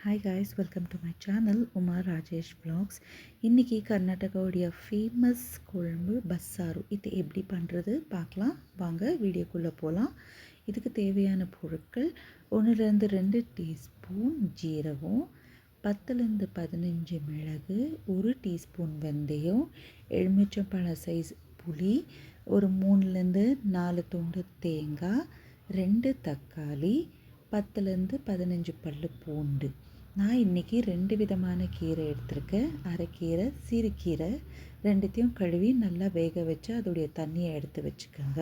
Hi guys, welcome to my channel Uma Rajesh vlogs. இன்றைக்கி கர்நாடகாவுடைய famous குழம்பு பஸ்ஸாரு. இது எப்படி பண்ணுறது பார்க்கலாம் வாங்க, வீடியோக்குள்ளே போகலாம். இதுக்கு தேவையான பொருட்கள் 1-2 டீஸ்பூன் ஜீரகம், 10-15 மிளகு, 1 டீஸ்பூன் வெந்தயம், எலுமிச்சம்பழ சைஸ் புளி, ஒரு 3-4 துண்டு தேங்காய், 2 தக்காளி, 10-15 பல்லு பூண்டு. நான் இன்றைக்கி 2 விதமான கீரை எடுத்திருக்கேன். அரைக்கீரை, சிறுகீரை. ரெண்டுத்தையும் கழுவி நல்லா வேக வச்சு அதோடைய தண்ணியை எடுத்து வச்சுக்கோங்க.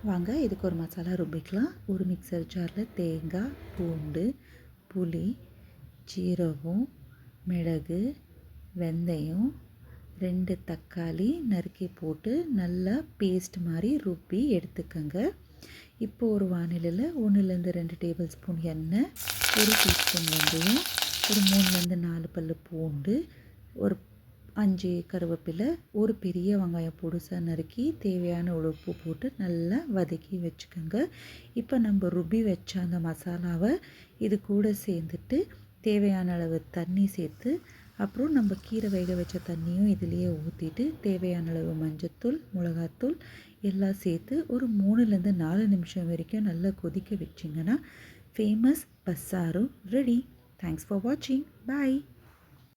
வாங்க இதுக்கு ஒரு மசாலா ருபிக்கலாம். ஒரு மிக்சர் ஜாரில் தேங்காய், பூண்டு, புளி, ஜீரகம், மிளகு, வெந்தயம், 2 தக்காளி நறுக்கி போட்டு நல்லா பேஸ்ட் மாதிரி ருப்பி எடுத்துக்கோங்க. இப்போ ஒரு வானிலையில் 1-2 டேபிள் ஸ்பூன் எண்ணெய், 1 டீஸ்பூன் வெந்தயம், ஒரு 3-4 பல்லு பூண்டு, ஒரு 5 கருவேப்பிலை, ஒரு பெரிய வெங்காயம் பொடுசாக நறுக்கி தேவையான உப்பு போட்டு நல்லா வதக்கி வச்சுக்கோங்க. இப்போ நம்ம ருபி வச்ச அந்த மசாலாவை இது கூட சேர்ந்துட்டு தேவையான அளவு தண்ணி சேர்த்து, அப்புறம் நம்ம கீரை வேக வச்ச தண்ணியும் இதிலேயே ஊற்றிட்டு தேவையான அளவு மஞ்சத்தூள், மிளகாத்தூள் எல்லாம் சேர்த்து ஒரு 3-4 நிமிஷம் வரைக்கும் நல்லா கொதிக்க வச்சிங்கன்னா ஃபேமஸ் பஸ்ஸாரு ரெடி. தேங்க்ஸ் ஃபார் வாட்சிங். பாய்.